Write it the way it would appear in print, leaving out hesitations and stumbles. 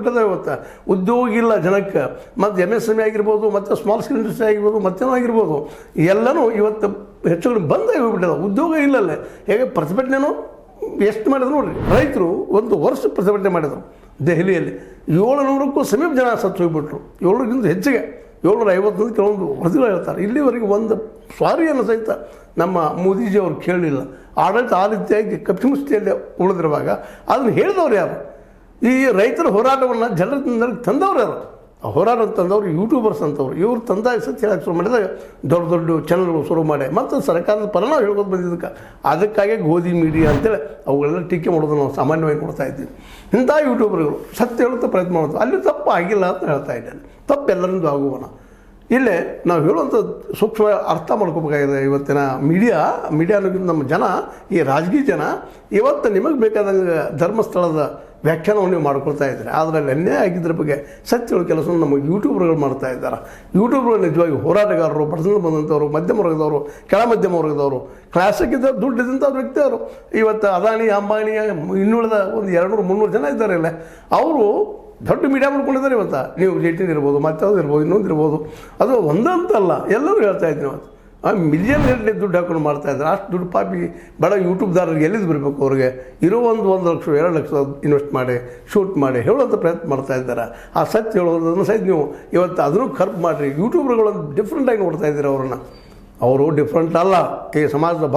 ಉದ್ಯೋಗದ ಇವತ್ತು ಉದ್ಯೋಗ ಇಲ್ಲ ಜನಕ್ಕೆ. ಮತ್ತು MSME ಆಗಿರ್ಬೋದು, ಮತ್ತು ಸ್ಮಾಲ್ ಸ್ಕೇಲ್ ಇಂಡಸ್ಟ್ರಿ ಆಗಿರ್ಬೋದು, ಮತ್ತೇನೋ ಆಗಿರ್ಬೋದು, ಎಲ್ಲನೂ ಇವತ್ತು ಹೆಚ್ಚು ಬಂದಾಗಿ ಹೋಗ್ಬಿಟ್ಟಿದೆ. ಉದ್ಯೋಗ ಇಲ್ಲಲ್ಲೇ. ಹೇಗೆ ಪ್ರತಿಭಟನೆನೂ ಎಷ್ಟು ಮಾಡಿದ್ರು ನೋಡಿರಿ. ರೈತರು ಒಂದು ವರ್ಷ ಪ್ರತಿಭಟನೆ ಮಾಡಿದರು ದೆಹಲಿಯಲ್ಲಿ. 700ಕ್ಕೂ ಸಮೀಪ ಜನ ಸತ್ತು ಹೋಗ್ಬಿಟ್ರು. 700ಕ್ಕಿಂತ ಹೆಚ್ಚಿಗೆ 750 ಕೆಲವೊಂದು ವರದಿಗಳು ಹೇಳ್ತಾರೆ. ಇಲ್ಲಿವರೆಗೆ ಒಂದು ಸ್ವಾರಿಯನ್ನು ಸಹಿತ ನಮ್ಮ ಮೋದಿಜಿಯವರು ಕೇಳಲಿಲ್ಲ. ಆಡಳಿತ ಆ ರೀತಿಯಾಗಿ ಕಪಿಮುಷ್ಟಿಯಲ್ಲಿ ಉಳಿದಿರುವಾಗ ಅದನ್ನು ಹೇಳಿದವ್ರು ಯಾರು? ಈ ರೈತರ ಹೋರಾಟವನ್ನು ಜನರ ತಂದವ್ರು ಯಾರು? ಆ ಹೋರಾಟ ತಂದವರು ಯೂಟ್ಯೂಬರ್ಸ್ ಅಂತವ್ರು. ಇವರು ತಂದಾಗ ಸತ್ಯ ಹೇಳಕ್ಕೆ ಶುರು ಮಾಡಿದಾಗ ದೊಡ್ಡ ದೊಡ್ಡ ಚಾನಲ್ಗಳು ಶುರು ಮಾಡಿ ಮತ್ತು ಸರ್ಕಾರದ ಪರನ ಹೇಳ್ಕೊಂಡು ಬಂದಿದ್ದಕ್ಕೆ ಅದಕ್ಕಾಗಿ ಗೋಧಿ ಮೀಡಿಯಾ ಅಂತೇಳಿ ಅವುಗಳೆಲ್ಲ ಟೀಕೆ ಮಾಡೋದು ನಾವು ಸಾಮಾನ್ಯವಾಗಿ ನೋಡ್ತಾ ಇದ್ದೀವಿ. ಇಂಥ ಯೂಟ್ಯೂಬರ್ಗಳು ಸತ್ಯ ಹೇಳುತ್ತಾ ಪ್ರಯತ್ನ ಮಾಡೋದು ಅಲ್ಲಿ ತಪ್ಪು ಆಗಿಲ್ಲ ಅಂತ ಹೇಳ್ತಾ ಇದ್ದೇನೆ. ತಪ್ಪು ಎಲ್ಲರಿಂದ ಆಗುವಣ. ಇಲ್ಲೇ ನಾವು ಹೇಳುವಂಥ ಸೂಕ್ಷ್ಮ ಅರ್ಥ ಮಾಡ್ಕೋಬೇಕಾಗಿದೆ. ಇವತ್ತಿನ ಮೀಡಿಯಾ ಅನ್ನೋಕ್ಕಿಂತ ನಮ್ಮ ಜನ, ಈ ರಾಜಕೀಯ ಜನ ಇವತ್ತು ನಿಮಗೆ ಬೇಕಾದಂಗೆ ಧರ್ಮಸ್ಥಳದ ವ್ಯಾಖ್ಯಾನವನ್ನು ನೀವು ಮಾಡ್ಕೊಳ್ತಾ ಇದ್ದಾರೆ. ಅದರಲ್ಲಿ ಅನ್ಯಾಯ ಆಗಿದ್ದರ ಬಗ್ಗೆ ಸತ್ಯಗಳ ಕೆಲಸವನ್ನು ನಮ್ಮ ಯೂಟ್ಯೂಬರ್ಗಳು ಮಾಡ್ತಾ ಇದ್ದಾರೆ. ಯೂಟ್ಯೂಬ್ಗಳು ನಿಜವಾಗಿ ಹೋರಾಟಗಾರರು, ಬಡತನದಿಂದ ಬಂದಂಥವ್ರು, ಮಧ್ಯಮ ವರ್ಗದವರು, ಕೆಳ ಮಧ್ಯಮ ವರ್ಗದವರು, ಕ್ಲಾಸಿಕ್ಕಿಂದ ದುಡ್ಡಿದ್ದಂಥ ವ್ಯಕ್ತಿ ಅವರು. ಇವತ್ತು ಅದಾನಿ, ಅಂಬಾನಿ, ಇನ್ನುಳಿದ ಒಂದು 200-300 ಜನ ಇದ್ದಾರೆ. ಇಲ್ಲ ಅವರು ದೊಡ್ಡ ಮೀಡಿಯಾ ಮಾಡ್ಕೊಂಡಿದ್ದಾರೆ. ಇವತ್ತು ನೀವು JTN ಇರ್ಬೋದು, ಮತ್ತದು ಇರ್ಬೋದು, ಇನ್ನೊಂದು ಇರ್ಬೋದು. ಅದು ಒಂದಂತಲ್ಲ, ಎಲ್ಲರೂ ಹೇಳ್ತಾ ಇದ್ದೀನಿ. ಇವತ್ತು ಮಿಲಿಯನ್ ಗಟ್ಟಲೆ ದುಡ್ಡು ಹಾಕೊಂಡು ಮಾಡ್ತಾಯಿದ್ದಾರೆ. ಅಷ್ಟು ದುಡ್ಡು ಪಾಪಿ ಬಡ ಯೂಟ್ಯೂಬ್ದಾರರಿಗೆ ಎಲ್ಲಿದ್ದು ಬರಬೇಕು? ಅವ್ರಿಗೆ ಇರೋ 1 ಲಕ್ಷ 2 ಲಕ್ಷ ಇನ್ವೆಸ್ಟ್ ಮಾಡಿ ಶೂಟ್ ಮಾಡಿ ಹೇಳುವಂಥ ಪ್ರಯತ್ನ ಮಾಡ್ತಾ ಇದ್ದಾರೆ. ಆ ಸತ್ಯ ಹೇಳೋದನ್ನು ಸಹಿತ ನೀವು ಇವತ್ತು ಅದನ್ನು ಖರ್ಚು ಮಾಡಿರಿ. ಯೂಟ್ಯೂಬ್ರುಗಳನ್ನು ಡಿಫ್ರೆಂಟಾಗಿ ನೋಡ್ತಾ ಇದ್ದೀರಿ. ಅವರು ಡಿಫ್ರೆಂಟ್ ಅಲ್ಲ. ಈ ಸಮಾಜದ